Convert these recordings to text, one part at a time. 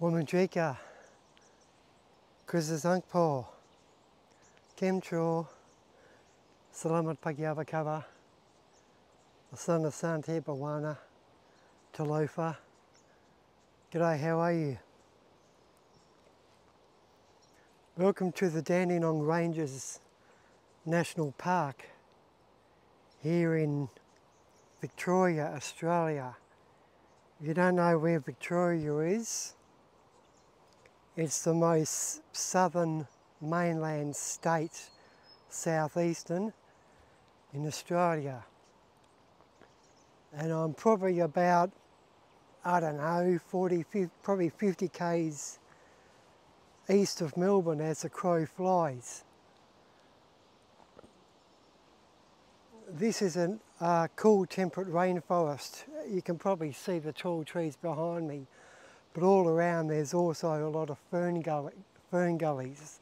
Womanjika, Kuzazangpo, Kimcho, Salamat Pagyavakava, Asana Sante Bawana, Talofa. G'day, how are you? Welcome to the Dandenongs Ranges National Park here in Victoria, Australia. If you don't know where Victoria is, it's the most southern mainland state, southeastern, in Australia. And I'm probably about, I don't know, 40, 50, probably 50 k's east of Melbourne as the crow flies. This is a cool temperate rainforest. You can probably see the tall trees behind me, but all around there's also a lot of fern gullies.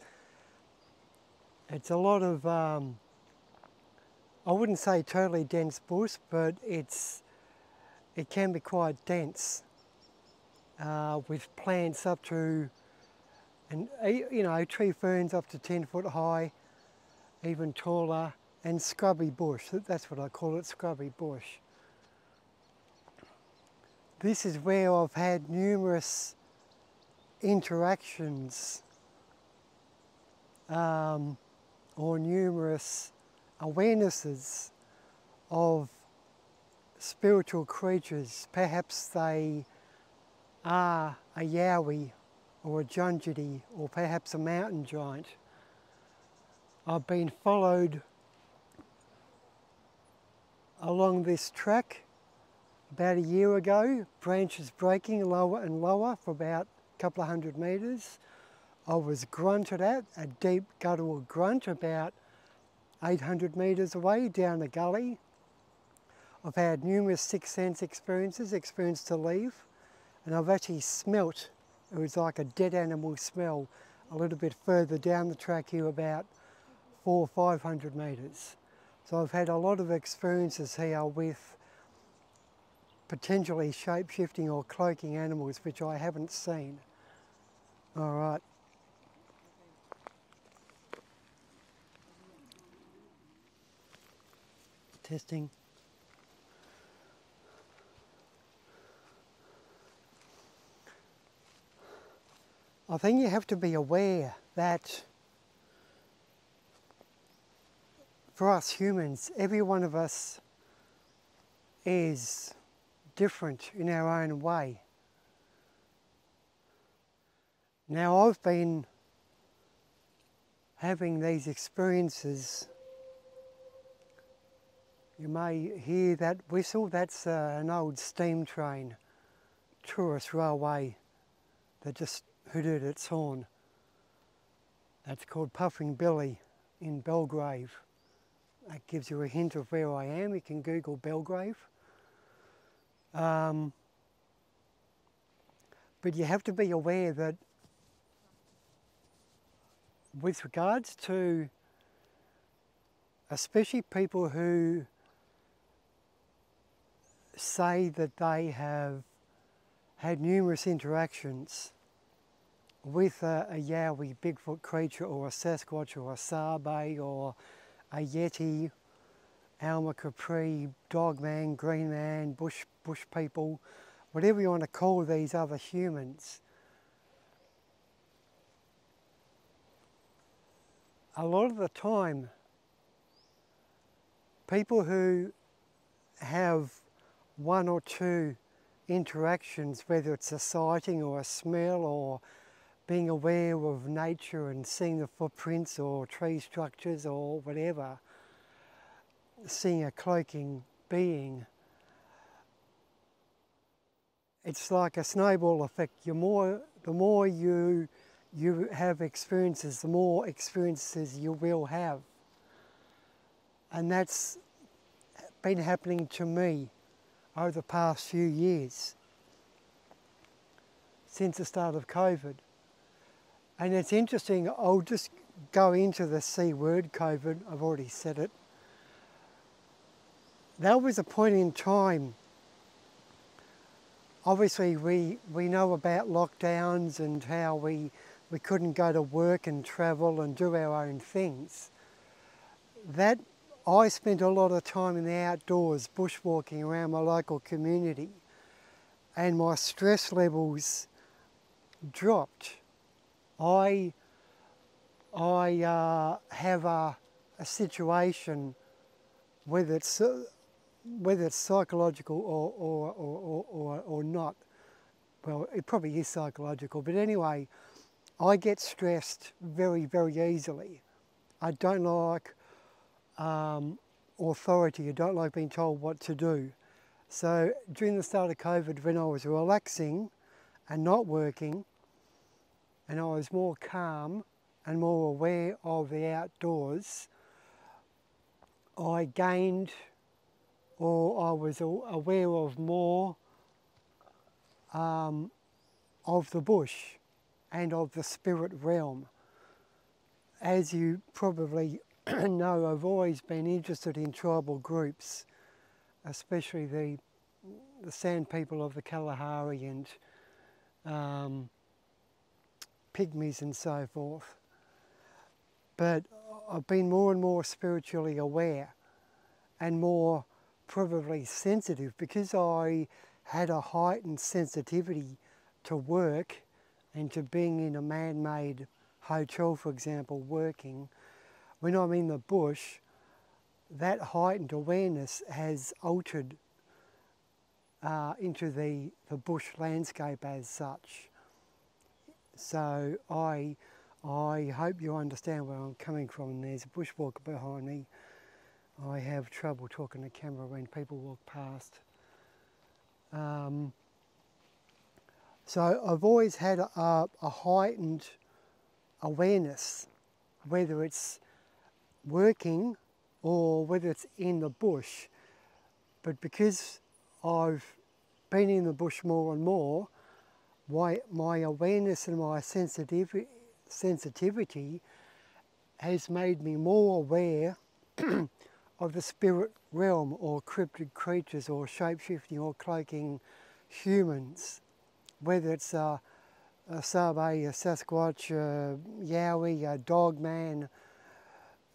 It's a lot of, I wouldn't say totally dense bush, but it can be quite dense with plants up to, and you know, tree ferns up to 10 foot high, even taller, and scrubby bush. That's what I call it, scrubby bush. This is where I've had numerous interactions or numerous awarenesses of spiritual creatures. Perhaps they are a Yowie or a Junjidi or perhaps a mountain giant. I've been followed along this track about a year ago, branches breaking lower and lower for about a couple of 100 metres. I was grunted at, a deep guttural grunt about 800 metres away down a gully. I've had numerous sixth sense experiences to leave, and I've actually smelt, it was like a dead animal smell, a little bit further down the track here about 400 or 500 metres. So I've had a lot of experiences here with potentially shape-shifting or cloaking animals which I haven't seen. All right. Testing. I think you have to be aware that for us humans, every one of us is different in our own way. Now, I've been having these experiences. You may hear that whistle. That's an old steam train, tourist railway that just hooted its horn. That's called Puffing Billy in Belgrave. That gives you a hint of where I am. You can Google Belgrave. But you have to be aware that with regards to especially people who say that they have had numerous interactions with a Yowie Bigfoot creature or a Sasquatch or a Sabe or a Yeti, Alma Capri, Dogman, Green Man, bush people, whatever you want to call these other humans. A lot of the time, people who have one or two interactions, whether it's a sighting or a smell or being aware of nature and seeing the footprints or tree structures or whatever, seeing a cloaking being, it's like a snowball effect. The more you have experiences, the more experiences you will have. And that's been happening to me over the past few years, since the start of COVID. And it's interesting, I'll just go into the C word, COVID, I've already said it. That was a point in time obviously we know about lockdowns and how we couldn't go to work and travel and do our own things. That I spent a lot of time in the outdoors bushwalking around my local community, and my stress levels dropped. I have a situation, whether it's psychological or not. Well, it probably is psychological, but anyway, I get stressed very, very easily. I don't like authority. I don't like being told what to do. So during the start of COVID, when I was relaxing and not working, and I was more calm and more aware of the outdoors, I gained, or I was aware of more of the bush and of the spirit realm. As you probably know, I've always been interested in tribal groups, especially the Sand people of the Kalahari and Pygmies and so forth. But I've been more and more spiritually aware and more probably sensitive, because I had a heightened sensitivity to work and to being in a man-made hotel, for example, working. When I'm in the bush, that heightened awareness has altered into the bush landscape as such. So I hope you understand where I'm coming from. There's a bushwalker behind me. I have trouble talking to camera when people walk past. So I've always had a heightened awareness, whether it's working or whether it's in the bush. But because I've been in the bush more and more, my awareness and my sensitivity has made me more aware of the spirit realm, or cryptid creatures, or shape-shifting or cloaking humans, whether it's a Sabe, a Sasquatch, a Yowie, a Dogman,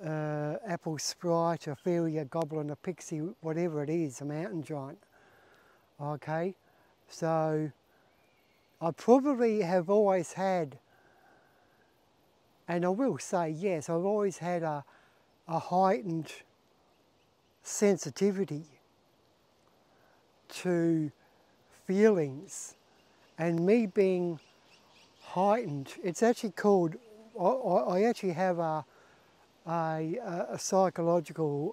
apple sprite, a fairy, a goblin, a pixie, whatever it is, a mountain giant. Okay, so I probably have always had, and I will say yes, I've always had a heightened sensitivity to feelings, and me being heightened, it's actually called, I actually have a psychological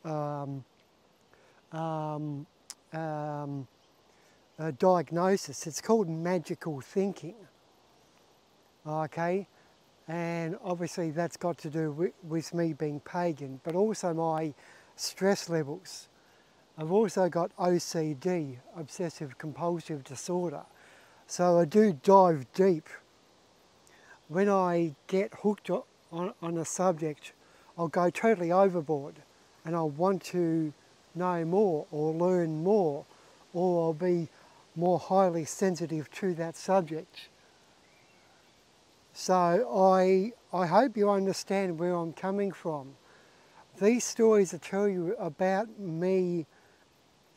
diagnosis. It's called magical thinking, okay? And obviously that's got to do with me being pagan, but also my stress levels. I've also got OCD, obsessive compulsive disorder. So I do dive deep. When I get hooked on a subject, I'll go totally overboard, and I'll want to know more or learn more, or I'll be more highly sensitive to that subject. So I hope you understand where I'm coming from. These stories that tell you about me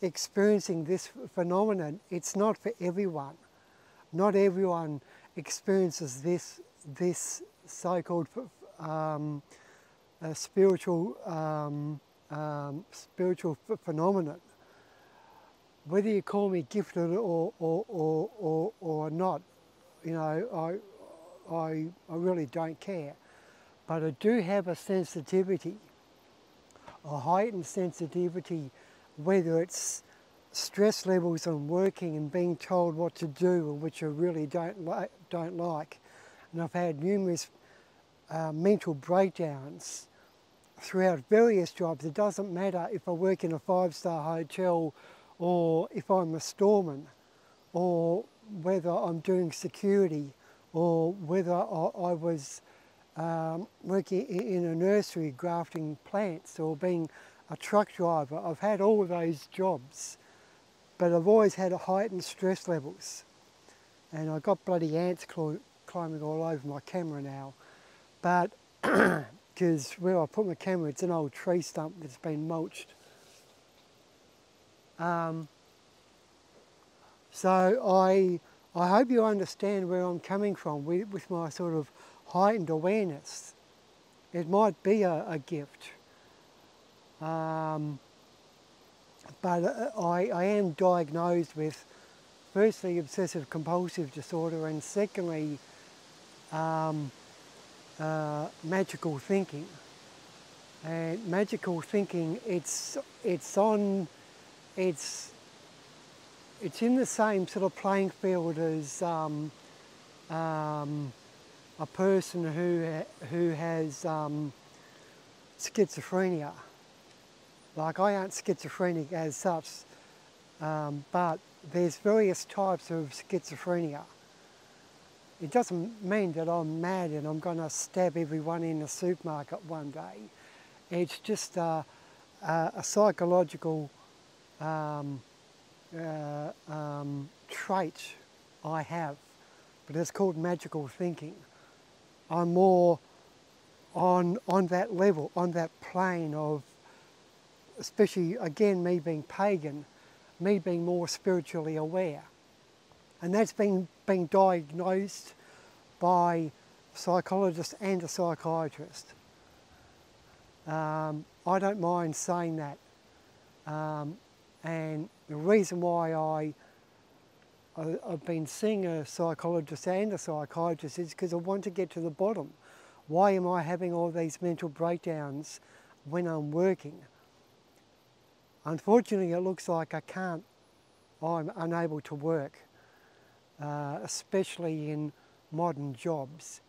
experiencing this phenomenon, it's not for everyone. Not everyone experiences this so-called spiritual phenomenon. Whether you call me gifted or not, you know, I really don't care. But I do have a sensitivity, a heightened sensitivity, whether it's stress levels on working and being told what to do, which I really don't like. And I've had numerous mental breakdowns throughout various jobs. It doesn't matter if I work in a 5-star hotel, or if I'm a storeman, or whether I'm doing security, or whether I was working in a nursery grafting plants, or being a truck driver. I've had all of those jobs, but I've always had heightened stress levels. and I got bloody ants climbing all over my camera now. But because where I put my camera, it's an old tree stump that's been mulched. So I hope you understand where I'm coming from with my sort of heightened awareness. It might be a gift, but I am diagnosed with, firstly, obsessive compulsive disorder, and secondly, magical thinking. And magical thinking, it's in the same sort of playing field as a person who has schizophrenia. Like, I aren't schizophrenic as such, but there's various types of schizophrenia. It doesn't mean that I'm mad and I'm going to stab everyone in the supermarket one day. It's just a psychological trait I have, but it's called magical thinking. I'm more on that level, on that plane of, especially again me being pagan, me being more spiritually aware. And that's been diagnosed by a psychologist and a psychiatrist. I don't mind saying that. And the reason why I've been seeing a psychologist and a psychiatrist is because I want to get to the bottom. Why am I having all these mental breakdowns when I'm working? Unfortunately, it looks like I'm unable to work, especially in modern jobs.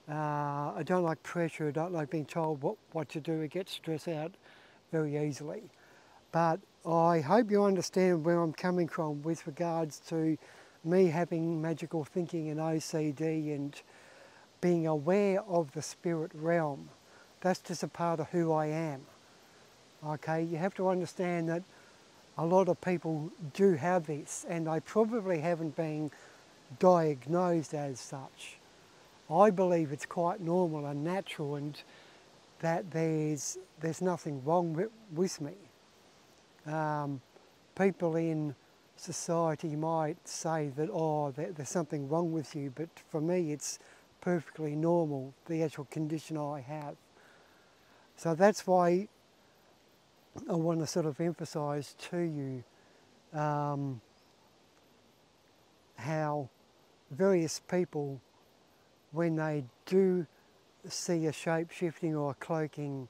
I don't like pressure, I don't like being told what to do. I get stressed out very easily. But I hope you understand where I'm coming from with regards to me having magical thinking and OCD and being aware of the spirit realm. That's just a part of who I am. Okay, you have to understand that a lot of people do have this, and they probably haven't been diagnosed as such. I believe it's quite normal and natural, and that there's nothing wrong with me. People in society might say that, oh, there's something wrong with you, but for me it's perfectly normal, the actual condition I have. So that's why I want to sort of emphasise to you how various people, when they do see a shape-shifting or a cloaking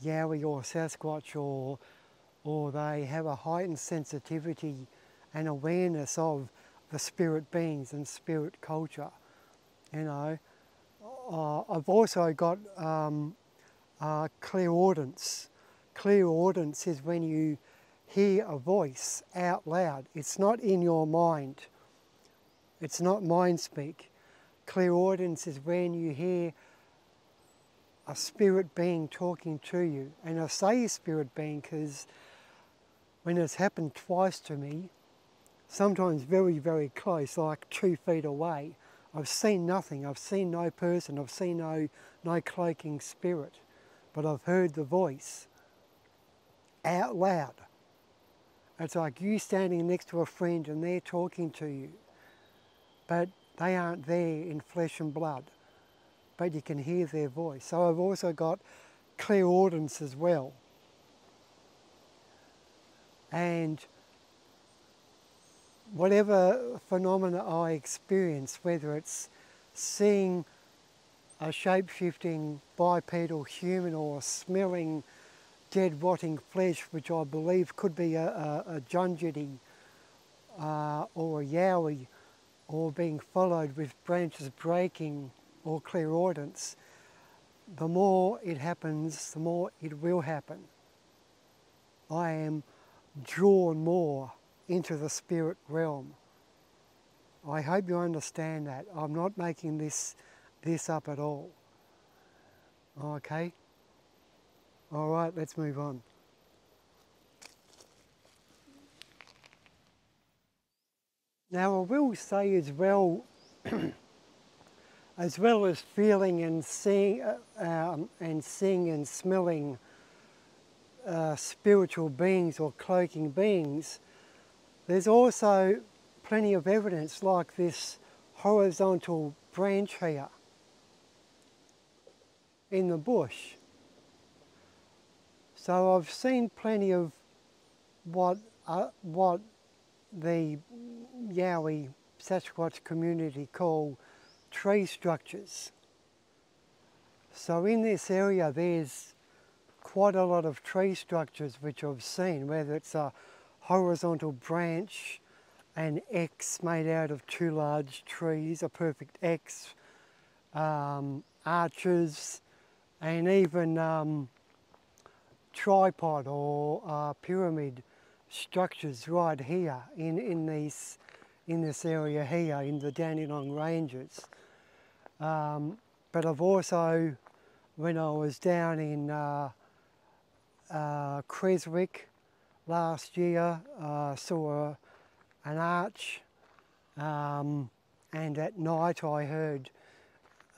Yowie or Sasquatch, or they have a heightened sensitivity and awareness of the spirit beings and spirit culture, you know. I've also got clairaudence. Clairaudence is when you hear a voice out loud. It's not in your mind. It's not mind speak. Clairaudence is when you hear a spirit being talking to you. And I say spirit being because when it's happened twice to me, sometimes very, very close, like 2 feet away, I've seen nothing. I've seen no person. I've seen no cloaking spirit. But I've heard the voice out loud. It's like you standing next to a friend and they're talking to you, but they aren't there in flesh and blood, but you can hear their voice. So I've also got clairaudence as well. And whatever phenomena I experience, whether it's seeing a shape-shifting bipedal human or smelling dead rotting flesh, which I believe could be a Junjidi or a Yowie, or being followed with branches breaking or clairaudence, the more it happens, the more it will happen. I am drawn more into the spirit realm. I hope you understand that. I'm not making this up at all. Okay? All right, let's move on. Now I will say as well as feeling and seeing and smelling spiritual beings or cloaking beings, there's also plenty of evidence like this horizontal branch here in the bush. So I've seen plenty of what the Yowie Sasquatch community call tree structures. So in this area there's quite a lot of tree structures which I've seen, whether it's a horizontal branch, an X made out of two large trees, a perfect X, arches, and even tripod or pyramid structures right here in this area here in the Dandenong Ranges. But I've also, when I was down in Creswick last year, saw an arch, and at night I heard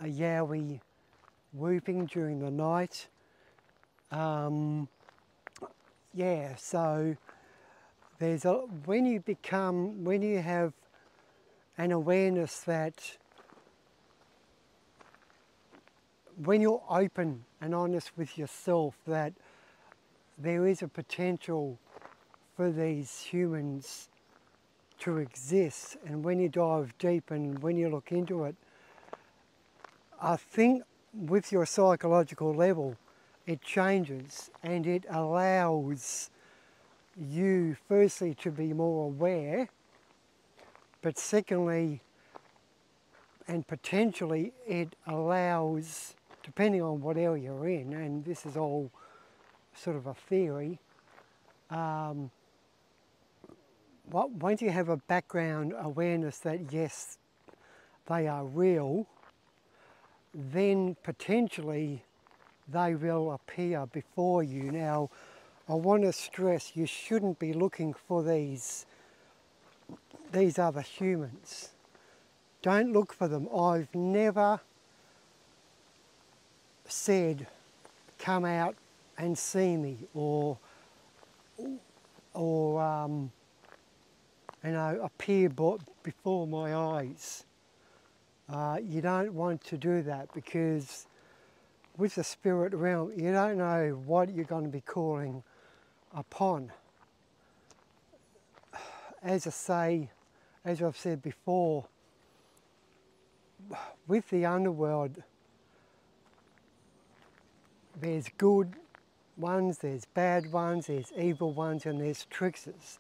a Yowie whooping during the night. Yeah, so there's when you have an awareness that when you're open and honest with yourself that there is a potential for these humans to exist, and when you dive deep and when you look into it, I think with your psychological level it changes and it allows you firstly to be more aware, but secondly and potentially it allows, depending on what area you're in, and this is all sort of a theory, once you have a background awareness that yes, they are real, then potentially they will appear before you. Now, I want to stress you shouldn't be looking for these other humans. Don't look for them. I've never said, come out and see me, or appear before my eyes. You don't want to do that, because with the spirit realm, you don't know what you're going to be calling upon. As I've said before, with the underworld, there's good ones, there's bad ones, there's evil ones, and there's tricksters.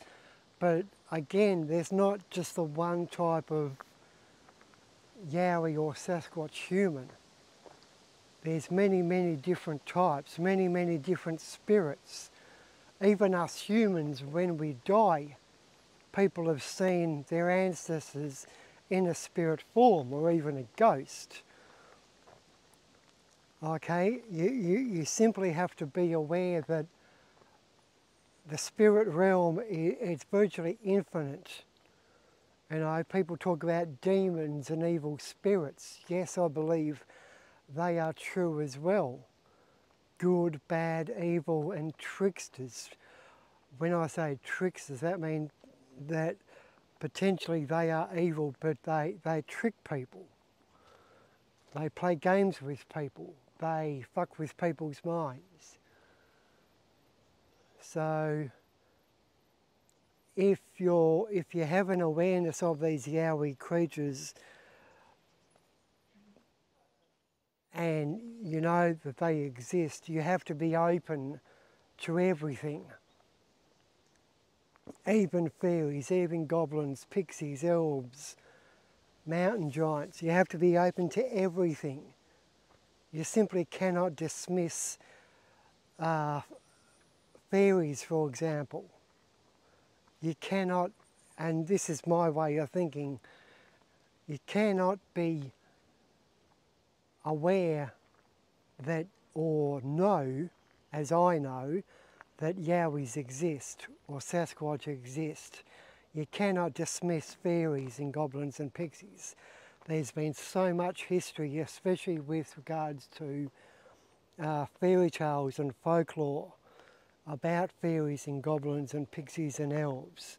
But again, there's not just the one type of Yowie or Sasquatch human. There's many, many different types, many, many different spirits. Even us humans, when we die, people have seen their ancestors in a spirit form or even a ghost. Okay, you simply have to be aware that the spirit realm is virtually infinite. You know, people talk about demons and evil spirits. Yes, I believe they are true as well. Good, bad, evil, and tricksters. When I say tricksters, that means that potentially they are evil, but they trick people. They play games with people. They fuck with people's minds. So if you have an awareness of these Yowie creatures and you know that they exist, you have to be open to everything. Even fairies, even goblins, pixies, elves, mountain giants. You have to be open to everything. You simply cannot dismiss fairies, for example. You cannot, and this is my way of thinking, you cannot be aware that, or know, as I know, that Yowies exist or Sasquatch exist. You cannot dismiss fairies and goblins and pixies. There's been so much history, especially with regards to fairy tales and folklore about fairies and goblins and pixies and elves.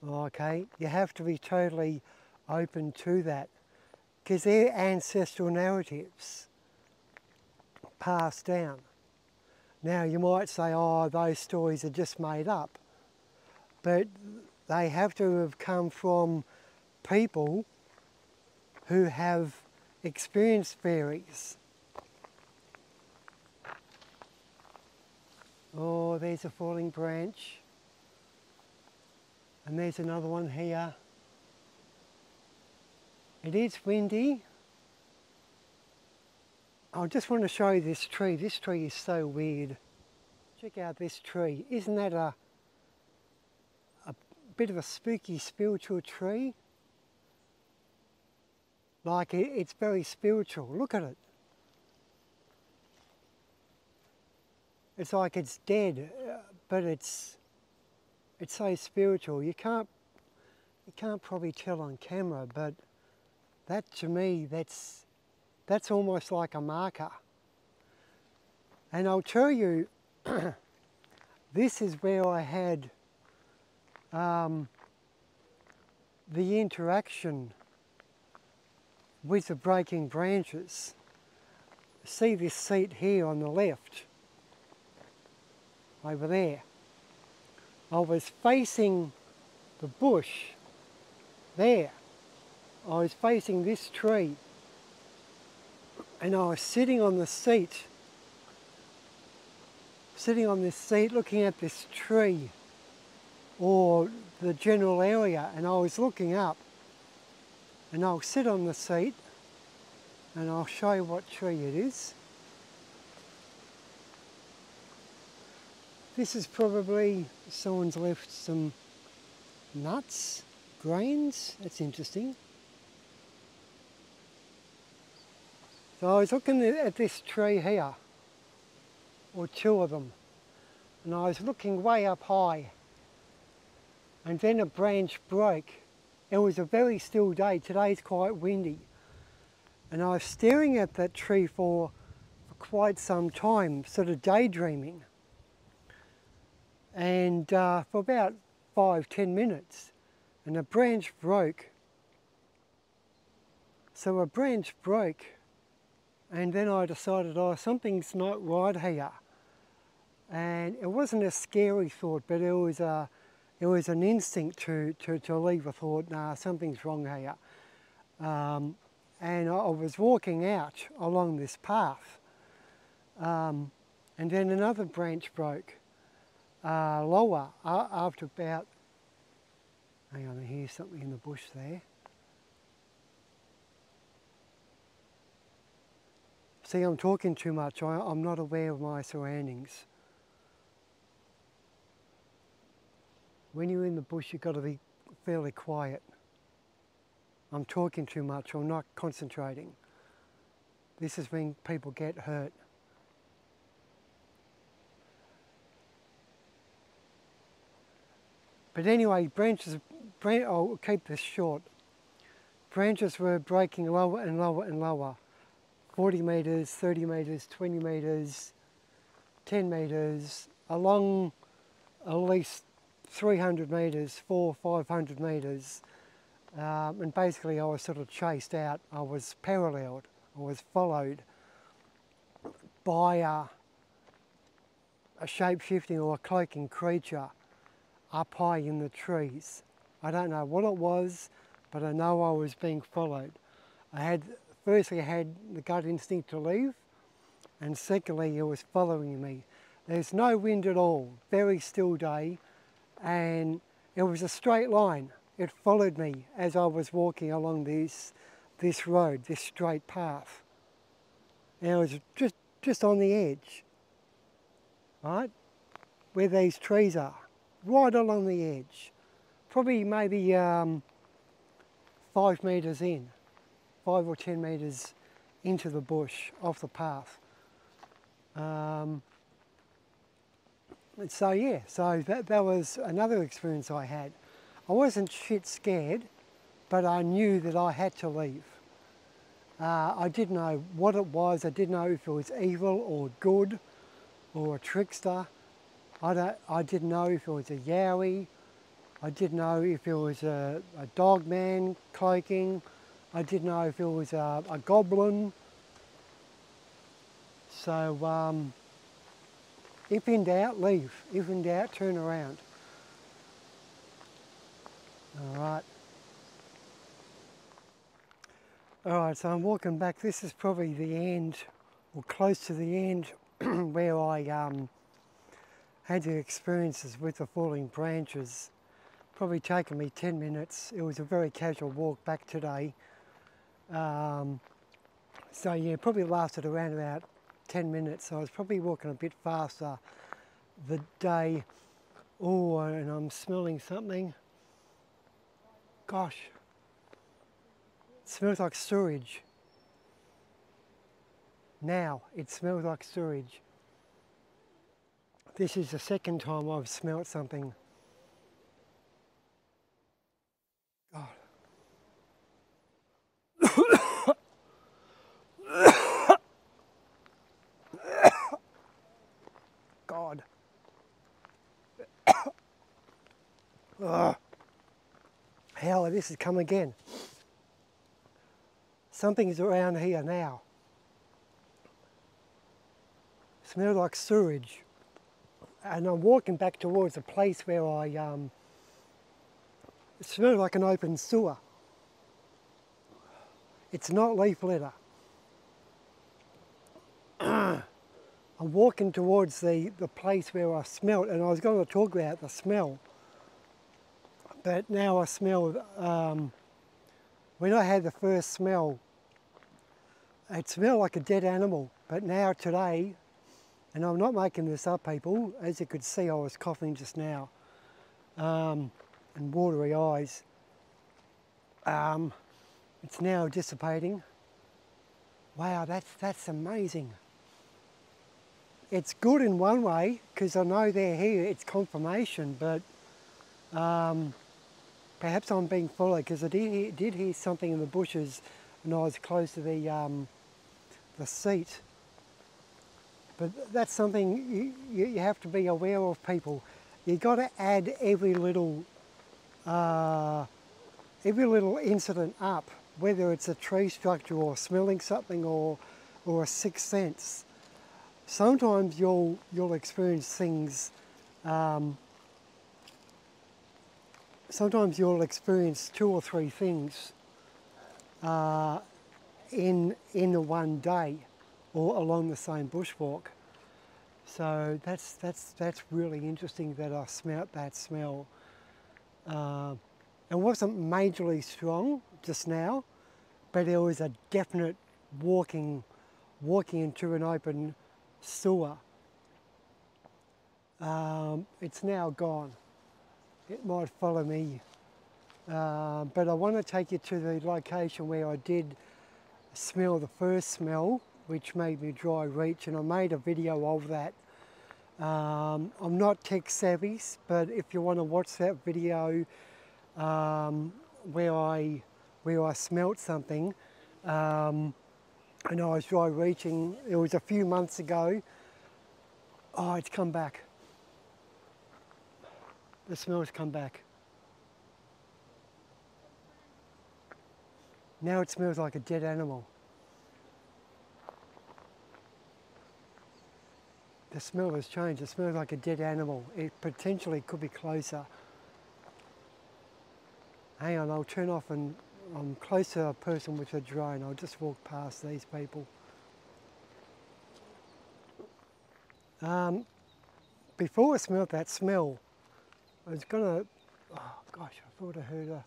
Okay, you have to be totally open to that because they're ancestral narratives passed down. Now you might say, oh, those stories are just made up, but they have to have come from people who have experienced fairies. Oh, there's a falling branch. And there's another one here. It is windy. I just want to show you this tree. This tree is so weird. Check out this tree. Isn't that a bit of a spooky spiritual tree? Like it's very spiritual. Look at it. It's like it's dead, but it's so spiritual. You can't probably tell on camera, but that to me, that's almost like a marker. And I'll tell you, this is where I had the interaction with the breaking branches. See this seat here on the left, over there. I was facing the bush there. I was facing this tree and I was sitting on the seat, looking at this tree or the general area, and I was looking up, and I'll sit on the seat and I'll show you what tree it is. This is probably someone's left some nuts, grains. That's interesting. So I was looking at this tree here, or two of them, and I was looking way up high, and then a branch broke. It was a very still day. Today's quite windy, and I was staring at that tree for quite some time, sort of daydreaming. And for about 5–10 minutes, and a branch broke. So a branch broke, and then I decided, oh, something's not right here. And it wasn't a scary thought, but it was an instinct to leave a thought, nah, something's wrong here. And I was walking out along this path, and then another branch broke. Lower, after about, hang on, I hear something in the bush there. See, I'm talking too much. I'm not aware of my surroundings. When you're in the bush, you've got to be fairly quiet. I'm talking too much. I'm not concentrating. This is when people get hurt. But anyway, I'll keep this short. Branches were breaking lower and lower and lower. 40 metres, 30 metres, 20 metres, 10 metres, along at least 300 metres, 400–500 metres. And basically I was sort of chased out. I was paralleled. I was followed by a shape-shifting or a cloaking creature up high in the trees. I don't know what it was, but I know I was being followed. Firstly I had the gut instinct to leave, and secondly it was following me. There's no wind at all, very still day, and it was a straight line. It followed me as I was walking along this road, this straight path. And I was just on the edge, right, where these trees are. Right along the edge, probably maybe 5 metres in, 5 or 10 metres into the bush, off the path. And so yeah, so that was another experience I had. I wasn't shit scared, but I knew that I had to leave. I didn't know what it was. I didn't know if it was evil or good or a trickster. I didn't know if it was a Yowie. I didn't know if it was a dog man cloaking. I didn't know if it was a goblin. So if in doubt, leave. If in doubt, turn around. All right. All right, so I'm walking back. This is probably the end, or close to the end, where I had the experiences with the falling branches. Probably taken me 10 minutes. It was a very casual walk back today. So yeah, probably lasted around about 10 minutes. So I was probably walking a bit faster the day. Oh, and I'm smelling something. Gosh, it smells like sewage. Now, it smells like sewage. This is the second time I've smelt something. God. God. Hell, this has come again. Something's around here now. Smells like sewage. And I'm walking back towards a place where it smells like an open sewer. It's not leaf litter. I'm walking towards the place where I smelt, and I was going to talk about the smell. But now I smell, when I had the first smell, it smelled like a dead animal. But now today, and I'm not making this up, people, as you could see I was coughing just now, and watery eyes. It's now dissipating. Wow, that's amazing. It's good in one way, because I know they're here, it's confirmation, but perhaps I'm being followed, because I did hear something in the bushes and I was close to the seat. But that's something you have to be aware of, people. You've got to add every little incident up, whether it's a tree structure or smelling something or a sixth sense. Sometimes you'll experience things. Sometimes you'll experience 2 or 3 things in the one day, or along the same bushwalk. So that's really interesting that I smelt that smell. It wasn't majorly strong just now, but there was a definite walking into an open sewer. It's now gone. It might follow me, but I want to take you to the location where I did smell the first smell, which made me dry reach, and I made a video of that. I'm not tech savvy, but if you want to watch that video where I smelt something and I was dry reaching, it was a few months ago. Oh, it's come back. The smell's come back. Now it smells like a dead animal. The smell has changed. It smells like a dead animal. It potentially could be closer. Hang on, I'll turn off, and I'm close to a person with a drone. I'll just walk past these people. Before I smelled that smell, I was gonna, oh gosh, I thought I heard a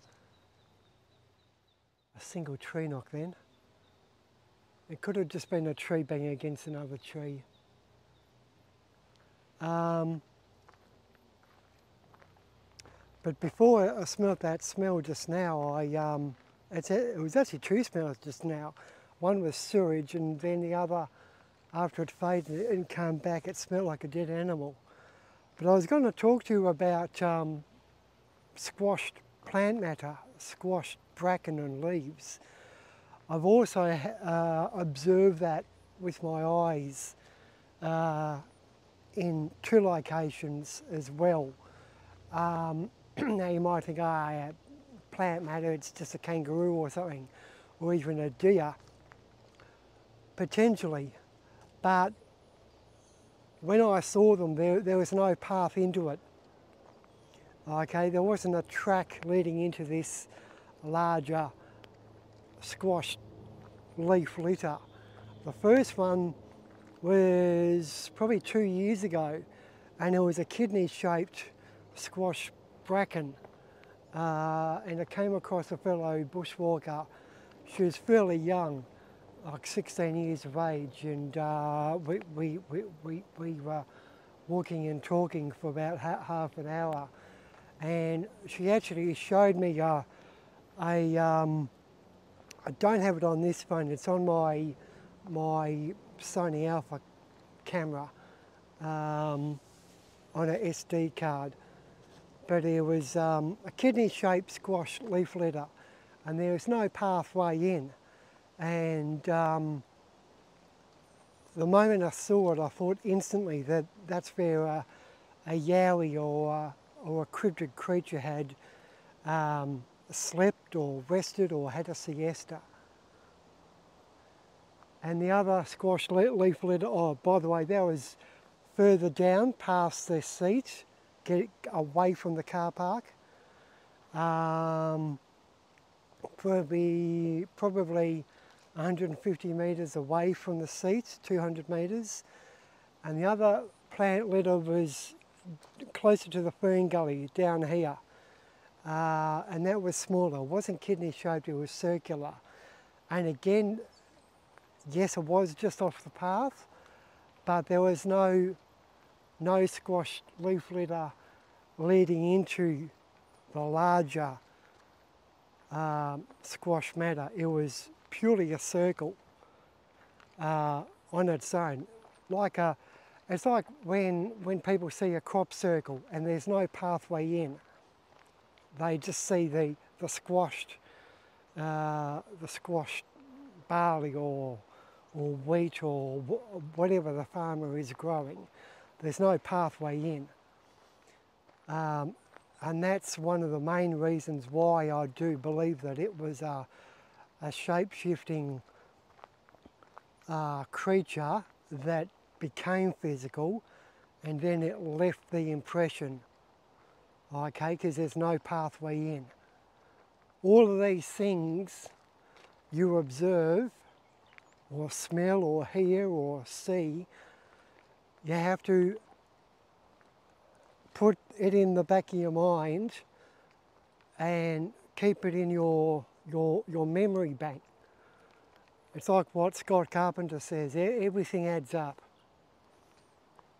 single tree knock then. It could have just been a tree banging against another tree. But before I smelt that smell just now, it was actually 2 smells just now. One was sewage, and then the other, after it faded and came back, it smelled like a dead animal. But I was going to talk to you about squashed plant matter, squashed bracken and leaves. I've also observed that with my eyes in 2 locations as well. Now you might think, yeah, plant matter, it's just a kangaroo or something, or even a deer, potentially. But when I saw them, there was no path into it. Okay, there wasn't a track leading into this larger squashed leaf litter. The first one was probably 2 years ago, and it was a kidney-shaped squash bracken, and I came across a fellow bushwalker. She was fairly young, like 16 years of age, and we were walking and talking for about half an hour, and she actually showed me I don't have it on this phone, it's on my Sony Alpha camera on a SD card, but it was a kidney-shaped squash leaf litter, and there was no pathway in. And the moment I saw it, I thought instantly that that's where a Yowie or a cryptid creature had slept or rested or had a siesta. And the other squash leaf litter, oh, by the way, that was further down past the seat, get away from the car park. Probably 150 metres away from the seats, 200 metres. And the other plant litter was closer to the fern gully down here. And that was smaller. It wasn't kidney shaped, it was circular. And again, yes, it was just off the path, but there was no squashed leaf litter leading into the larger squash matter. It was purely a circle on its own. It's like when people see a crop circle and there's no pathway in. They just see the squashed barley or wheat or whatever the farmer is growing. There's no pathway in. And that's one of the main reasons why I do believe that it was a shape-shifting creature that became physical, and then it left the impression, okay, because there's no pathway in. All of these things you observe or smell or hear or see, you have to put it in the back of your mind and keep it in your memory bank. It's like what Scott Carpenter says, everything adds up.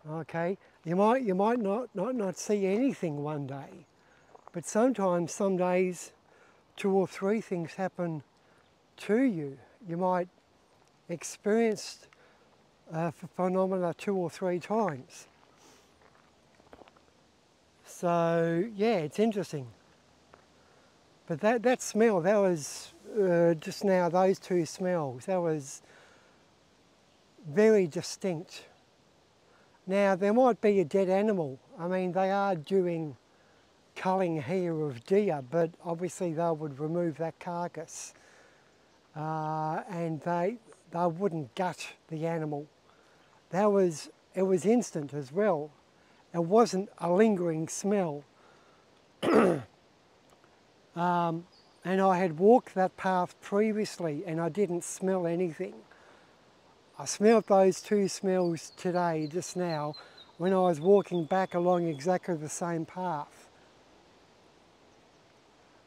Okay, you might not see anything one day, but sometimes, some days, 2 or 3 things happen to you. You might experience phenomena 2 or 3 times. So yeah, it's interesting. But that smell, that was just now, those 2 smells, that was very distinct. Now there might be a dead animal. I mean, they are doing culling here of deer, but obviously they would remove that carcass and they wouldn't gut the animal. It was instant as well. It wasn't a lingering smell. And I had walked that path previously and I didn't smell anything. I smelled those 2 smells today, just now, when I was walking back along exactly the same path.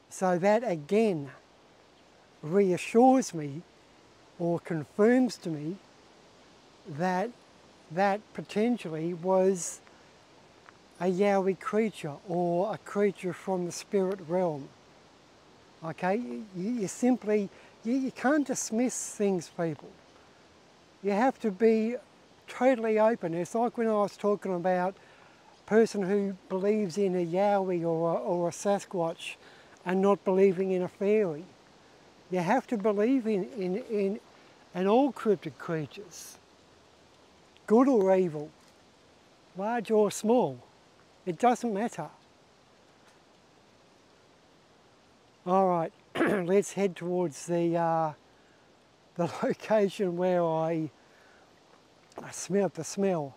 So that again reassures me or confirms to me that that potentially was a Yowie creature or a creature from the spirit realm. Okay, you simply, you can't dismiss things, people. You have to be totally open. It's like when I was talking about a person who believes in a Yowie or a Sasquatch and not believing in a fairy. You have to believe in all cryptid creatures, good or evil, large or small. It doesn't matter. All right, let's head towards the location where I smelt the smell.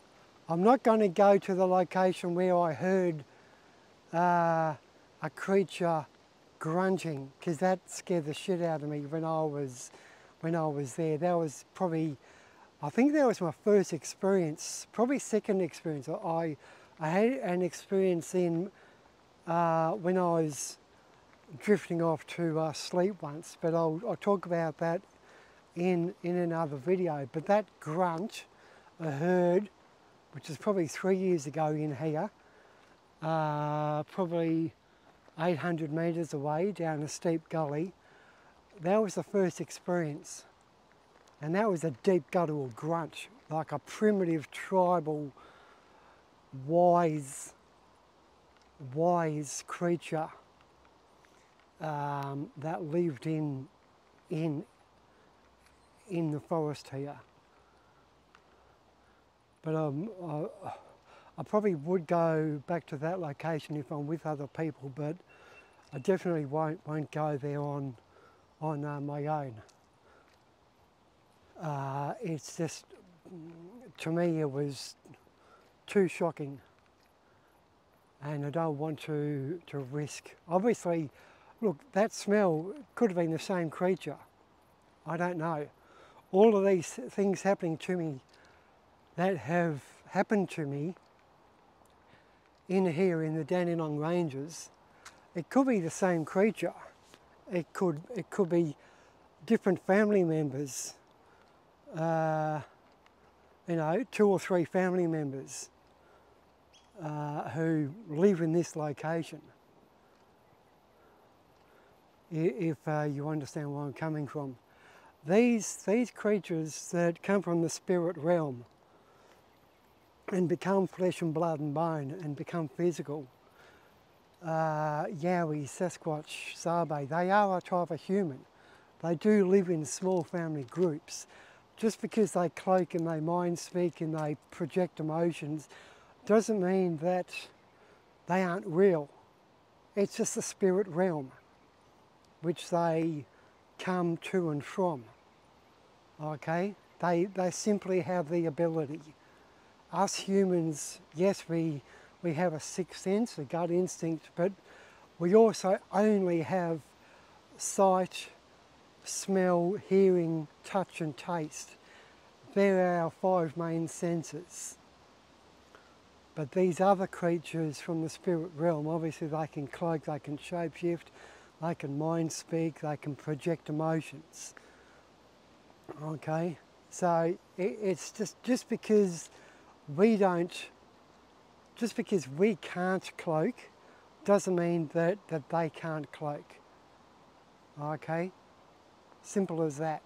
I'm not going to go to the location where I heard a creature grunting, because that scared the shit out of me when I was there. That was probably, I think that was my first experience, probably second experience. I had an experience in when I was drifting off to sleep once, but I'll talk about that in another video. But that grunt I heard, which is probably 3 years ago in here, probably 800 metres away down a steep gully, that was the first experience. And that was a deep guttural grunt, like a primitive tribal wise creature that lived in the forest here. But I probably would go back to that location if I'm with other people, but I definitely won't go there on my own. It's just, to me, it was too shocking, and I don't want to risk. Obviously, look, that smell could have been the same creature. I don't know. All of these things happening to me that have happened to me in here in the Dandenong Ranges, it could be the same creature. It could be different family members, you know, 2 or 3 family members who live in this location. If you understand where I'm coming from. These creatures that come from the spirit realm and become flesh and blood and bone and become physical, Yowie, Sasquatch, Sabe, they are a type of human. They do live in small family groups. Just because they cloak and they mind speak and they project emotions doesn't mean that they aren't real. It's just the spirit realm which they come to and from. Okay? They simply have the ability. Us humans, yes, we have a sixth sense, a gut instinct, but we also only have sight, smell, hearing, touch and taste. They're our 5 main senses. But these other creatures from the spirit realm, obviously they can cloak, they can shapeshift, they can mind speak, they can project emotions. Okay, so it's just because we can't cloak doesn't mean that they can't cloak. Okay, simple as that.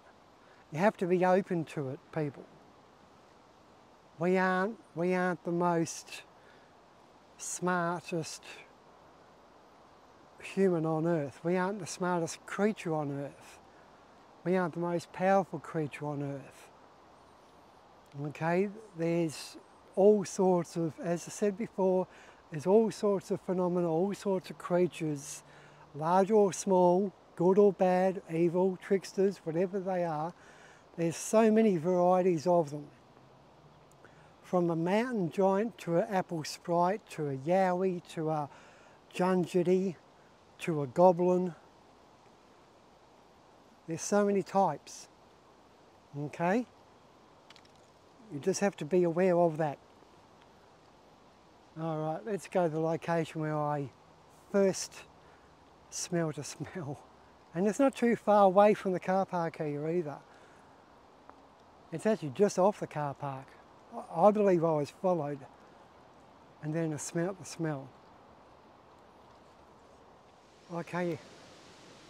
You have to be open to it, people. We aren't the most smartest human on earth. We aren't the smartest creature on earth. We aren't the most powerful creature on earth. Okay, there's all sorts of, as I said before, there's all sorts of phenomena, all sorts of creatures, large or small, good or bad, evil, tricksters, whatever they are. There's so many varieties of them. From a mountain giant to an apple sprite, to a yowie, to a junjity, to a goblin. There's so many types, okay? You just have to be aware of that. All right, let's go to the location where I first smelled a smell. And it's not too far away from the car park here either. It's actually just off the car park. I believe I was followed, and then I smelt the smell. Okay,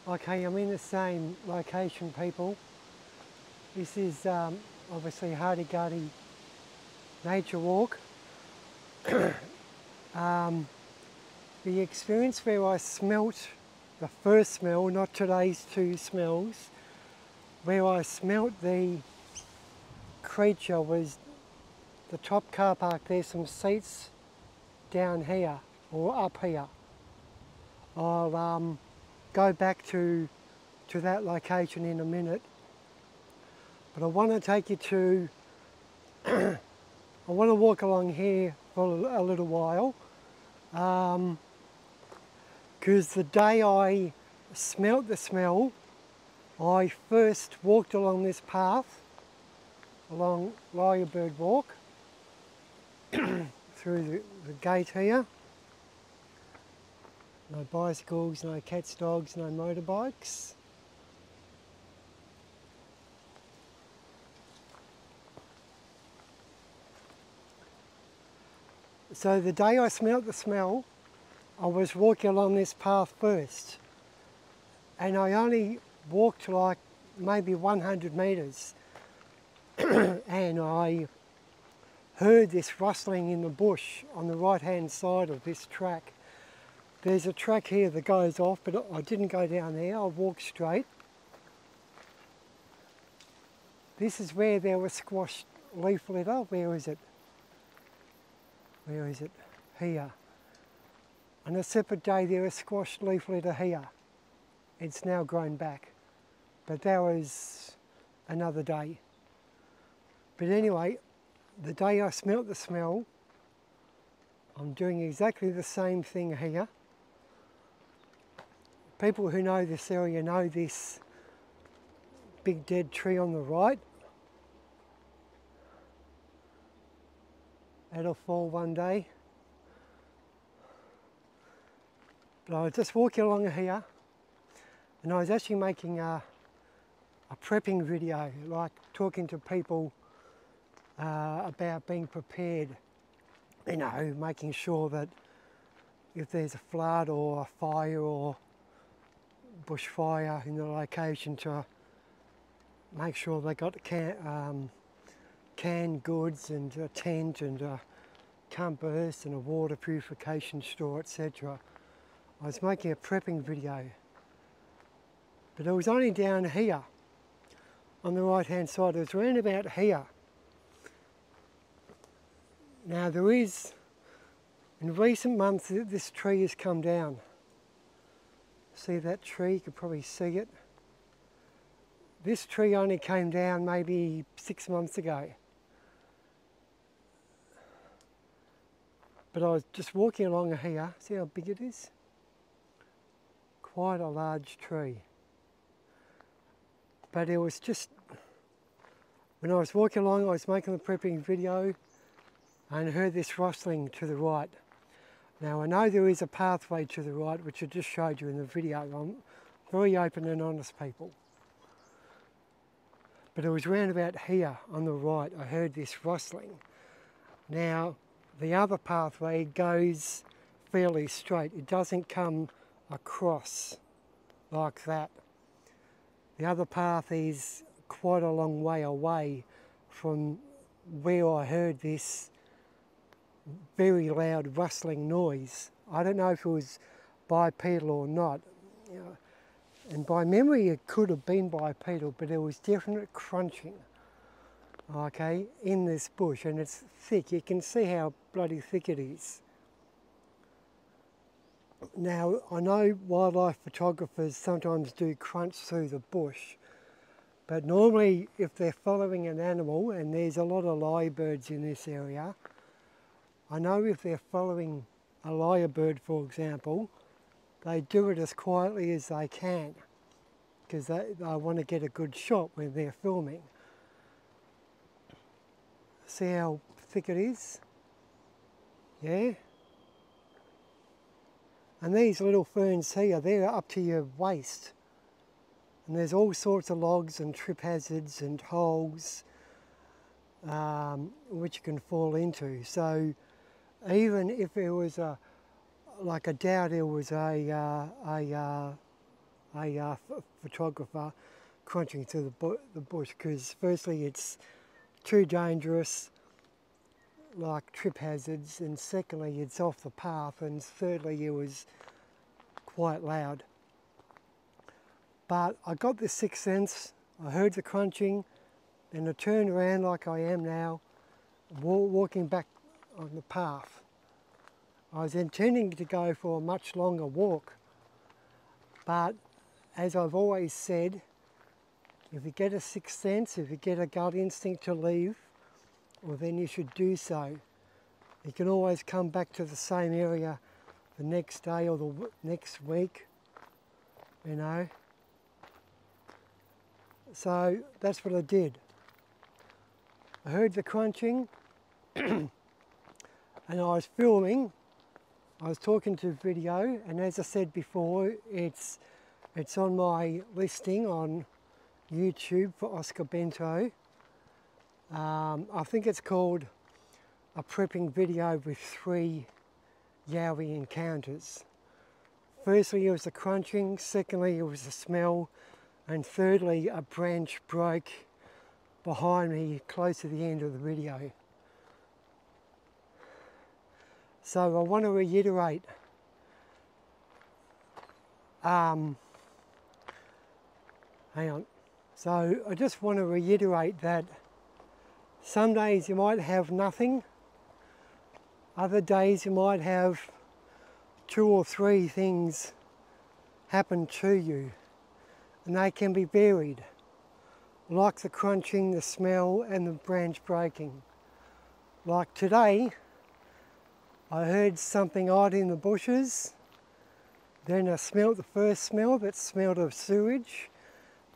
I'm in the same location, people. This is obviously Hardy-Gardey Nature Walk. The experience where I smelt the first smell, not today's two smells. Where I smelt the creature was the top car park. There's some seats down here or up here. I'll go back to that location in a minute, but I want to take you to I want to walk along here for a little while, because the day I smelt the smell, I first walked along this path, along Lyrebird Walk, through the gate here. No bicycles, no cats, dogs, no motorbikes. So the day I smelt the smell, I was walking along this path first, and I only walked like maybe 100 metres and I heard this rustling in the bush on the right hand side of this track. There's a track here that goes off, but I didn't go down there, I walked straight. This is where there was squashed leaf litter. Where is it? Where is it? Here. On a separate day there was squashed leaf litter here. It's now grown back. But that was another day. But anyway, the day I smelt the smell, I'm doing exactly the same thing here. People who know this area know this big dead tree on the right. That'll fall one day. But I was just walking along here, and I was actually making a prepping video, like talking to people about being prepared, you know, making sure that if there's a flood or a fire or bushfire in the location, to make sure they got canned goods and a tent and a compass and a water purification straw, etc. I was making a prepping video, but it was only down here on the right hand side. It was around about here. Now there is, in recent months, this tree has come down. See that tree? You could probably see it. This tree only came down maybe 6 months ago. But I was just walking along here. See how big it is? Quite a large tree. But it was just, when I was walking along, I was making the prepping video and heard this rustling to the right. Now I know there is a pathway to the right, which I just showed you in the video. I'm very open and honest, people. But it was round about here on the right, I heard this rustling. Now, the other pathway goes fairly straight. It doesn't come across like that. The other path is quite a long way away from where I heard this very loud rustling noise. I don't know if it was bipedal or not. You know, and by memory it could have been bipedal, but there was definite crunching, okay, in this bush, and it's thick. You can see how bloody thick it is. Now, I know wildlife photographers sometimes do crunch through the bush, but normally if they're following an animal, and there's a lot of lyrebirds in this area, I know if they're following a lyrebird, for example, they do it as quietly as they can, because they want to get a good shot when they're filming. See how thick it is? Yeah? And these little ferns here, they're up to your waist. And there's all sorts of logs and trip hazards and holes which you can fall into. So even if it was like I doubt it was a photographer crunching through the bush, because firstly it's too dangerous, like trip hazards, and secondly it's off the path, and thirdly it was quite loud. But I got this sixth sense, I heard the crunching, and I turned around like I am now, walking back on the path. I was intending to go for a much longer walk, but as I've always said, if you get a sixth sense, if you get a gut instinct to leave, well then you should do so. You can always come back to the same area the next day or the next week, you know. So that's what I did. I heard the crunching and I was filming. I was talking to video, and as I said before, it's on my listing on YouTube for Oscar Bento. I think it's called a prepping video with 3 Yowie encounters. Firstly, it was the crunching, secondly, it was the smell, and thirdly, a branch broke behind me close to the end of the video. So I want to reiterate, hang on. So I just want to reiterate that some days you might have nothing, other days you might have 2 or 3 things happen to you, and they can be varied, like the crunching, the smell and the branch breaking. Like today, I heard something odd in the bushes, then I smelt the first smell that smelled of sewage,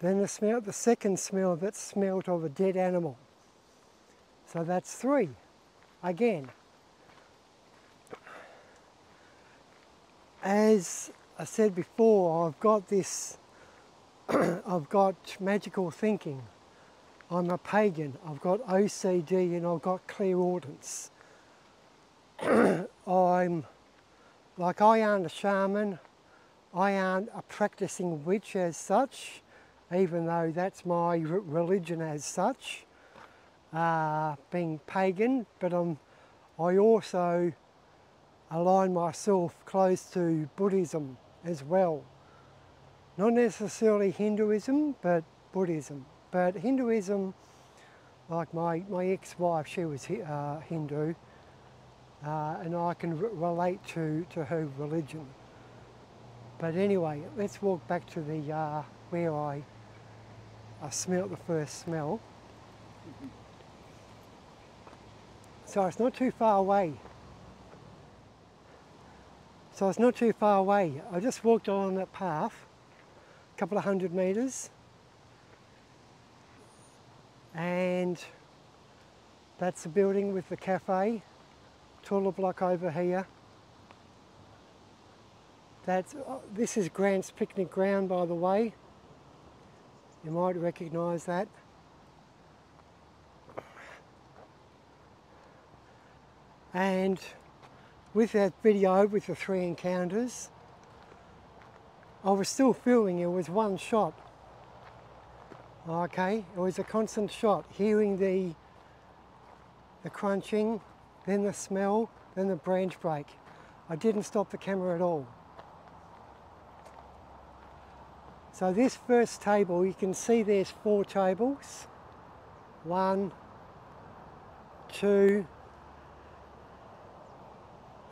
then I smelt the second smell that smelled of a dead animal. So that's 3 again. As I said before, I've got this, I've got magical thinking. I'm a pagan, I've got OCD and I've got clairaudence. I aren't a shaman, I aren't a practicing witch as such, even though that's my religion as such, being pagan, but I also align myself close to Buddhism as well. Not necessarily Hinduism, but Buddhism. But Hinduism, like my ex-wife, she was Hindu, and I can relate to her religion. But anyway, let's walk back to the where I smelt the first smell. So it's not too far away. I just walked along that path, a couple of 100 metres, and that's the building with the cafe, taller block over here. This is Grant's picnic ground, by the way. You might recognise that. And with that video, with the 3 encounters, I was still filming. It was one shot. Okay, it was a constant shot, hearing the crunching, then the smell, then the branch break. I didn't stop the camera at all. So this first table, you can see there's 4 tables. 1, 2,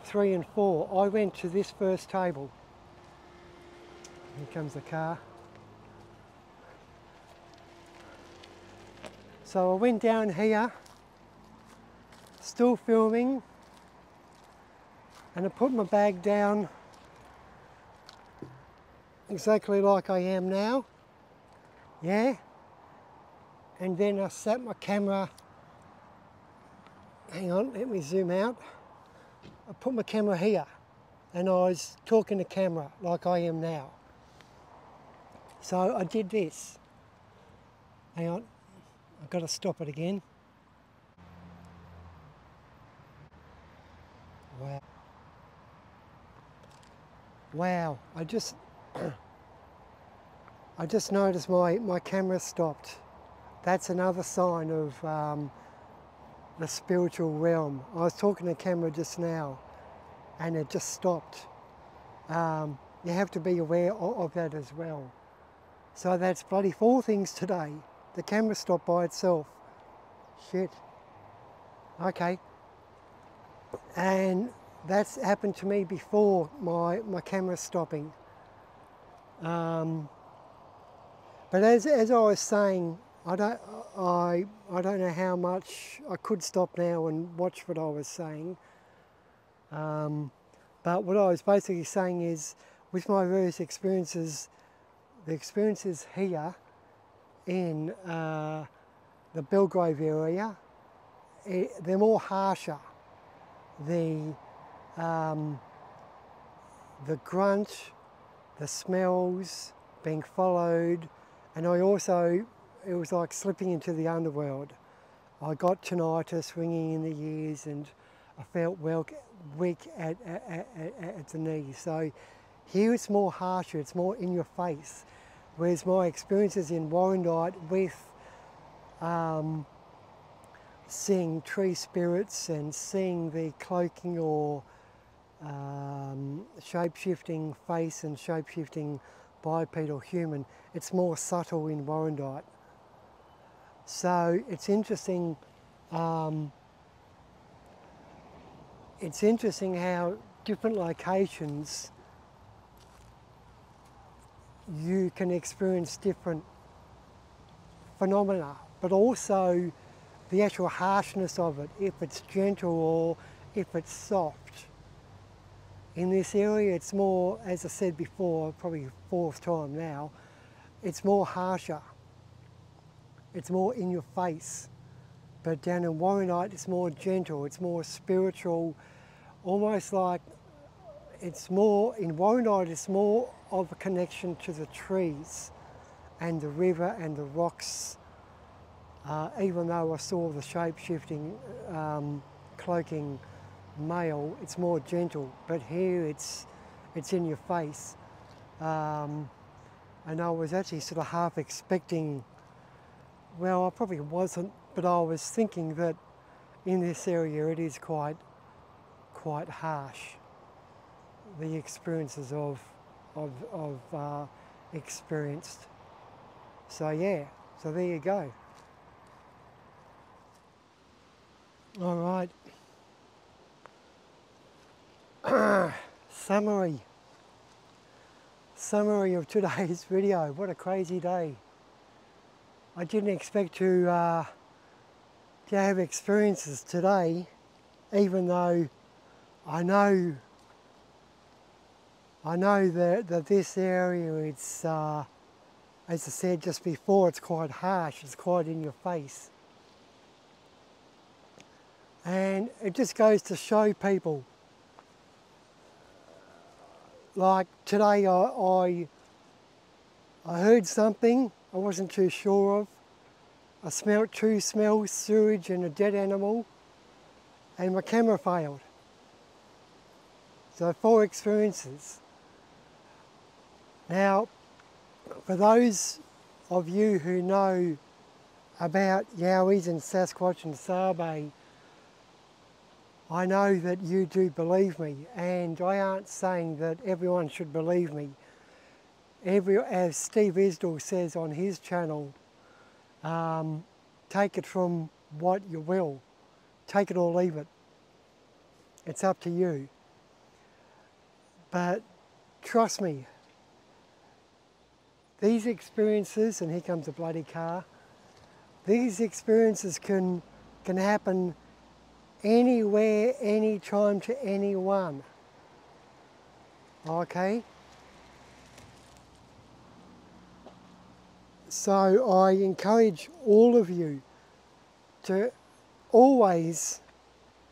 3 and 4. I went to this first table. Here comes the car. So I went down here, still filming, and I put my bag down exactly like I am now, yeah, and then I set my camera, hang on, let me zoom out. I put my camera here and I was talking to camera like I am now. So I did this. Hang on, I've got to stop it again. Wow. Wow, I just noticed my camera stopped. That's another sign of the spiritual realm. I was talking to camera just now and it just stopped. You have to be aware of that as well. So that's bloody 4 things today. The camera stopped by itself. Shit. Okay. And that's happened to me before, my camera stopping. But as I was saying, I don't know how much I could stop now and watch what I was saying. But what I was basically saying is, with my various experiences, the experiences here in the Belgrave area, they're more harsher. The grunt, the smells, being followed, and I also, it was like slipping into the underworld. I got tinnitus ringing in the ears, and I felt weak at the knees. So here it's more harsher, it's more in your face. Whereas my experiences in Warrandyte with seeing tree spirits and seeing the cloaking or shape-shifting face and shape-shifting bipedal human, it's more subtle in Warrandyte. So it's interesting. It's interesting how different locations you can experience different phenomena, but also the actual harshness of it, if it's gentle or if it's soft. In this area it's more, as I said before, probably 4th time now, it's more harsher. It's more in your face. But down in Warrandyte it's more gentle, it's more spiritual, almost like it's more, in Warrandyte it's more of a connection to the trees and the river and the rocks, even though I saw the shape-shifting cloaking male, it's more gentle, but here it's in your face. And I was actually sort of half expecting, well, I probably wasn't, but I was thinking that in this area it is quite harsh, the experiences I've experienced. So yeah, so there you go. All right. Summary of today's video. What a crazy day. I didn't expect to have experiences today, even though I know that this area, it's, as I said just before, it's quite harsh, it's quite in your face. And it just goes to show people, like today I heard something I wasn't too sure of. I smelt 2 smells, sewage and a dead animal, and my camera failed. So 4 experiences. Now, for those of you who know about Yowies and Sasquatch and Sabe, I know that you do believe me, and I aren't saying that everyone should believe me. As Steve Isdall says on his channel, take it from what you will. Take it or leave it. It's up to you. But trust me, these experiences, and here comes a bloody car, these experiences can happen anywhere, anytime, to anyone. Okay? So I encourage all of you to always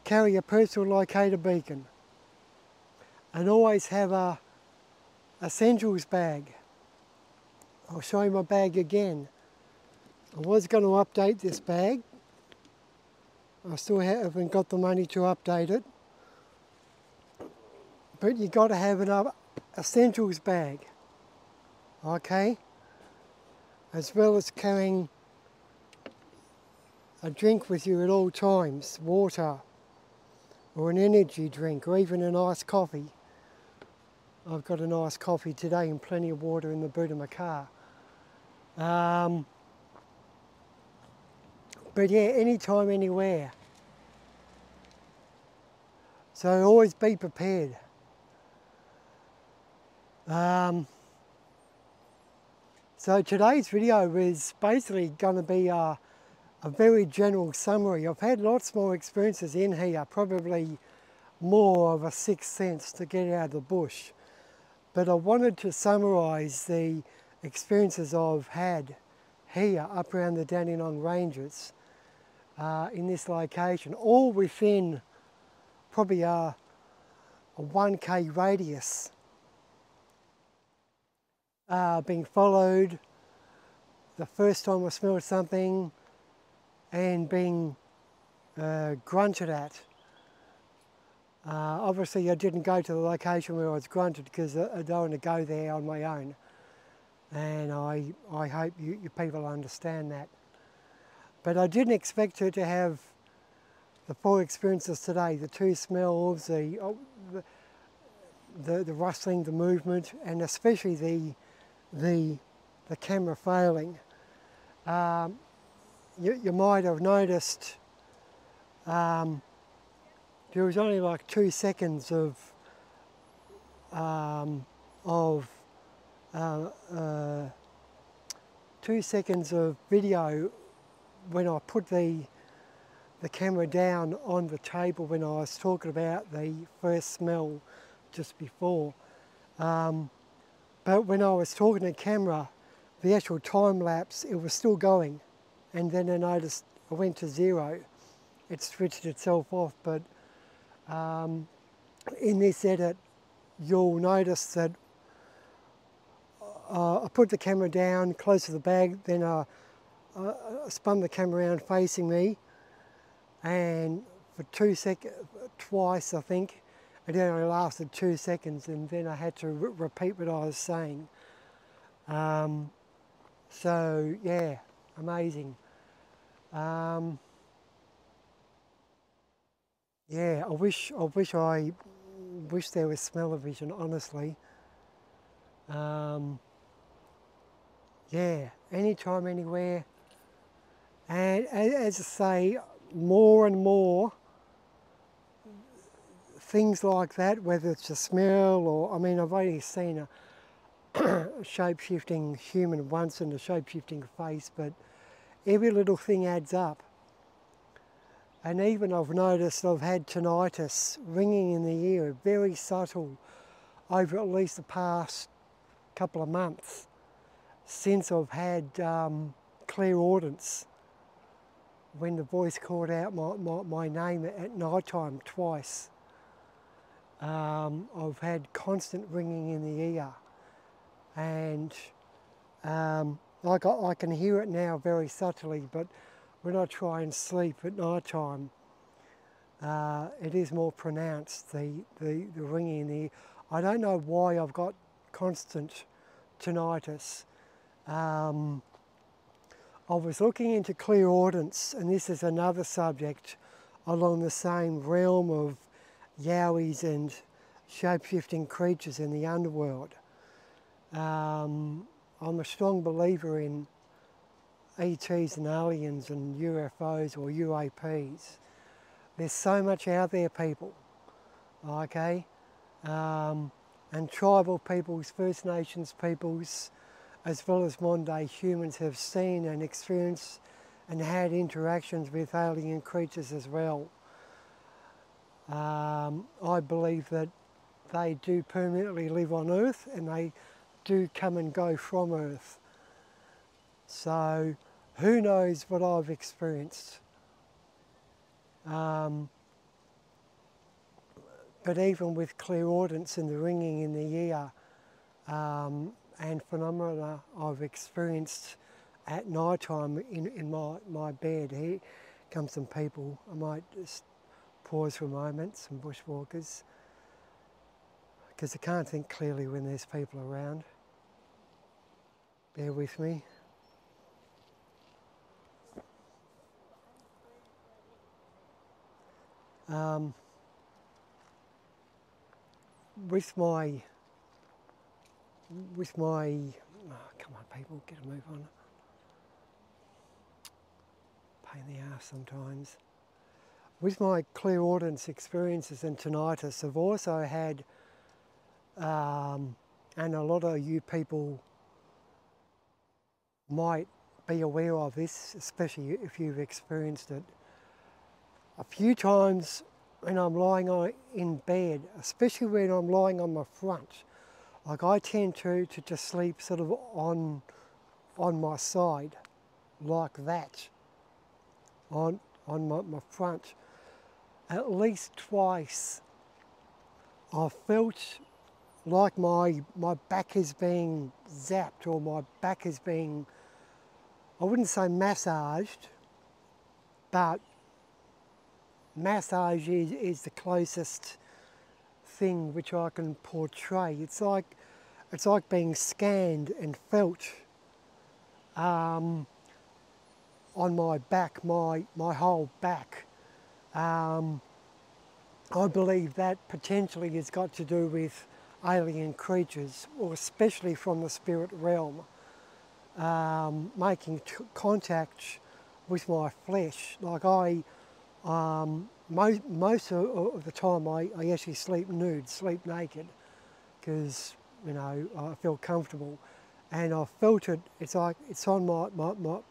carry a personal locator beacon and always have a essentials bag. I'll show you my bag again. I was going to update this bag. I still haven't got the money to update it. But you've got to have an essentials bag, okay? As well as carrying a drink with you at all times, water, or an energy drink, or even an iced coffee. I've got an iced coffee today and plenty of water in the boot of my car. But yeah, anytime, anywhere. So always be prepared. So today's video is basically going to be a very general summary. I've had lots more experiences in here, probably more of a sixth sense to get out of the bush. But I wanted to summarise the experiences I've had here up around the Dandenong Ranges in this location, all within probably a 1k radius. Being followed, the first time I smelled something, and being grunted at. Obviously I didn't go to the location where I was grunted because I don't want to go there on my own, and I hope you people understand that. But I didn't expect her to have the 4 experiences today, the 2 smells, the rustling, the movement, and especially the camera failing. You might have noticed there was only like 2 seconds of 2 seconds of video when I put the camera down on the table when I was talking about the first smell just before. But when I was talking to camera, the actual time lapse, it was still going. And then I noticed I went to 0. It switched itself off, but in this edit, you'll notice that I put the camera down close to the bag, then I spun the camera around facing me, and for 2 seconds, twice I think, it only lasted 2 seconds, and then I had to repeat what I was saying. So yeah, amazing. Yeah, I wish there was smell-o-vision, honestly. Yeah, anytime, anywhere. And as I say, more and more things like that, whether it's a smell or, I mean, I've only seen a shape-shifting human once and a shape-shifting face, but every little thing adds up. And even I've noticed I've had tinnitus, ringing in the ear, very subtle, over at least the past couple of months since I've had clairaudence, when the voice called out my name at night time twice. I've had constant ringing in the ear, and like I can hear it now very subtly, but when I try and sleep at night time, it is more pronounced, the ringing in the ear. I don't know why I've got constant tinnitus. I was looking into clairaudence, and this is another subject along the same realm of Yowies and shape-shifting creatures in the underworld. I'm a strong believer in ETs and aliens and UFOs or UAPs. There's so much out there, people, okay? And tribal peoples, First Nations peoples, as well as modern day humans, have seen and experienced and had interactions with alien creatures as well. I believe that they do permanently live on Earth, and they do come and go from Earth. So who knows what I've experienced. But even with clairaudence and the ringing in the ear, and phenomena I've experienced at night time in my bed. Here come some people. I might just pause for a moment, some bushwalkers, because I can't think clearly when there's people around. Bear with me. With my, oh, come on people, get a move on. pain in the ass sometimes. With my clairaudience experiences and tinnitus, I've also had, and a lot of you people might be aware of this, especially if you've experienced it. A few times when I'm lying in bed, especially when I'm lying on my front, like I tend to just sleep sort of on my side, like that, on my front. At least twice I've felt like my back is being zapped, or my back is being, I wouldn't say massaged, but massage is the closest thing which I can portray. It's like being scanned and felt on my back, my whole back. I believe that potentially has got to do with alien creatures, or especially from the spirit realm, making contact with my flesh. Like most of the time I actually sleep nude, sleep naked, because I feel comfortable, and I felt it. It's like it's on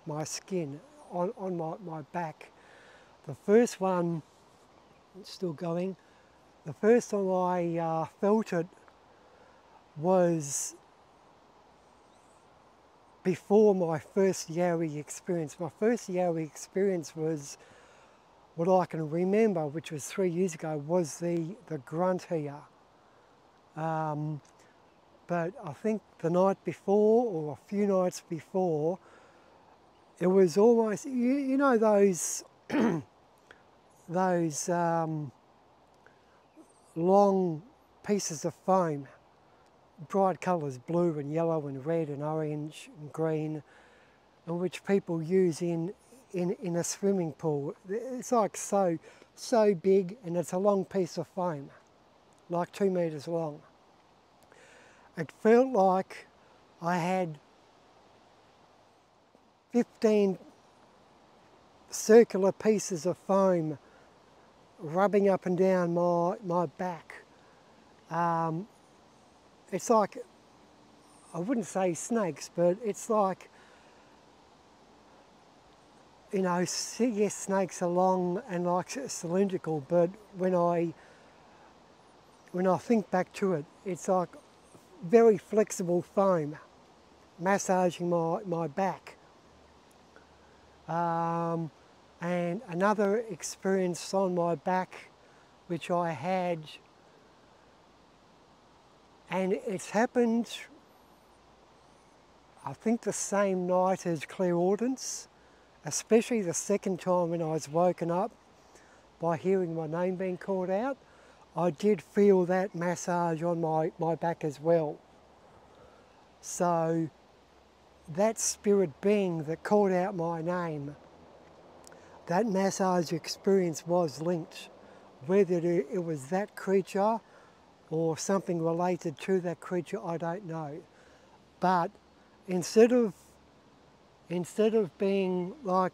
my skin, on my back. The first one, it's still going. The first time I felt it was before my first Yowie experience. My first Yowie experience was, what I can remember, which was 3 years ago, was the grunt here. But I think the night before, or a few nights before, it was almost, you know those those long pieces of foam, bright colours, blue and yellow and red and orange and green, and which people use in a swimming pool. It's like so big, and it's a long piece of foam, like 2 metres long. It felt like I had 15 circular pieces of foam rubbing up and down my back. It's like, I wouldn't say snakes, but it's like, yes, snakes are long and like cylindrical, but when I think back to it, it's like very flexible foam massaging my back. And another experience on my back which I had, and it's happened I think the same night as clairaudience, especially the second time when I was woken up by hearing my name being called out. I did feel that massage on my back as well. So that spirit being that called out my name, that massage experience was linked. Whether it was that creature or something related to that creature, I don't know. But instead of being like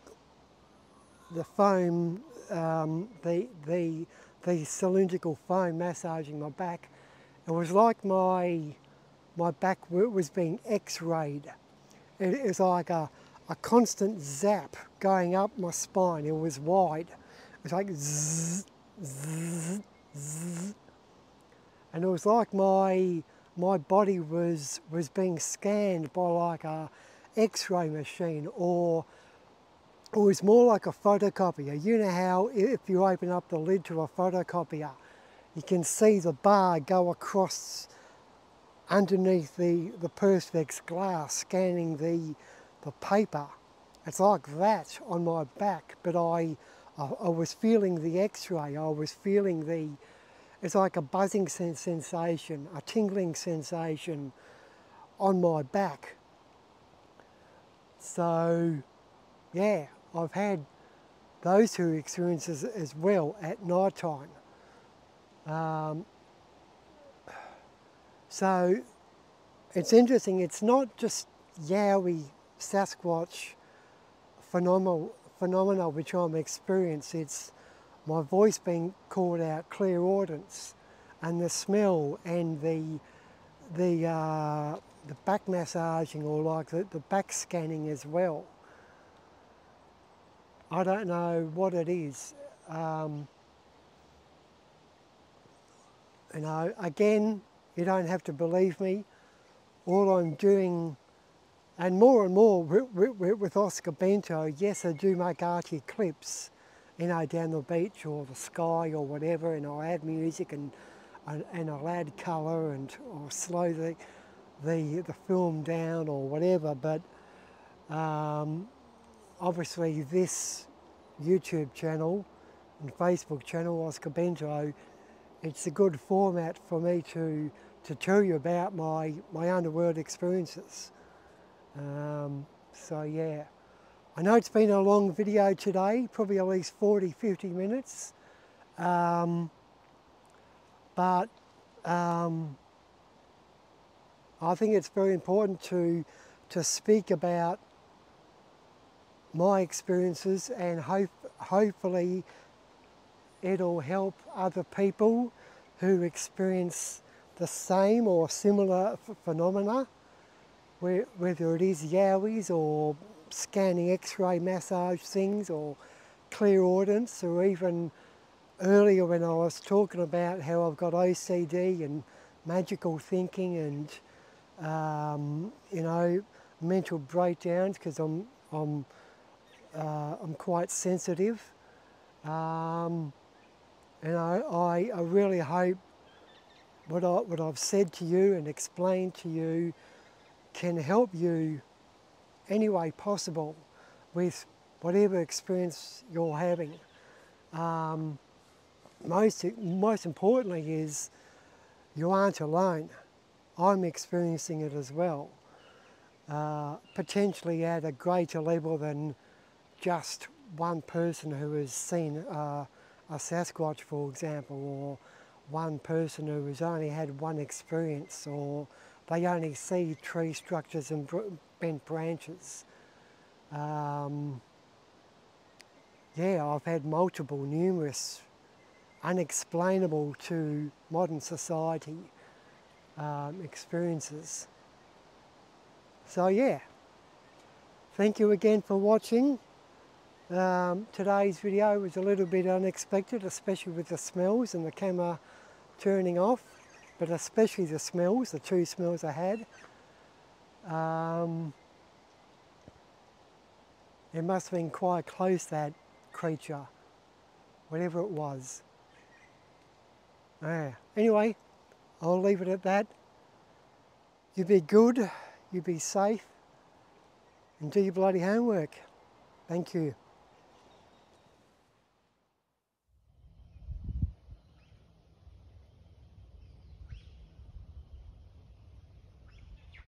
the foam, the cylindrical foam massaging my back, it was like my back was being x-rayed. It was like a constant zap going up my spine. It was wide. It was like zzz, zzz, zzz. And it was like my body was being scanned by like a x-ray machine, or it was more like a photocopier. You know how if you open up the lid to a photocopier, you can see the bar go across underneath the perspex glass, scanning the paper. It's like that on my back, but I was feeling the x-ray. I was feeling it's like a buzzing sensation, a tingling sensation on my back. So yeah, I've had those two experiences as well at night time. So it's interesting, it's not just Yowie, Sasquatch phenomena which I'm experiencing. It's my voice being called out, clairaudence, and the smell and the back massaging, or like the back scanning as well. I don't know what it is. You know, again, you don't have to believe me. All I'm doing, and more with Oscar Bento, yes, I do make arty clips, you know, down the beach or the sky or whatever, and I'll add music and I'll add colour or slow the film down or whatever. But obviously this YouTube channel and Facebook channel, Oscar Bento, it's a good format for me to tell you about my underworld experiences. So yeah, I know it's been a long video today, probably at least 40-50 minutes, but I think it's very important to speak about my experiences, and hopefully it'll help other people who experience the same or similar phenomena, whether it is Yowies or scanning X-ray massage things or clairaudence, or even earlier when I was talking about how I've got OCD and magical thinking and you know, mental breakdowns because I'm quite sensitive. You know, I really hope what I've said to you and explained to you can help you any way possible with whatever experience you're having. Most importantly is you aren't alone. I'm experiencing it as well, potentially at a greater level than just one person who has seen a Sasquatch, for example, or one person who has only had one experience, or they only see tree structures and bent branches. Yeah, I've had numerous, unexplainable to modern society experiences. So yeah, thank you again for watching. Today's video was a little bit unexpected, especially with the smells and the camera turning off, but especially the smells, the two smells I had. It must have been quite close, that creature, whatever it was. Anyway, I'll leave it at that. You be good, you be safe, and do your bloody homework. Thank you.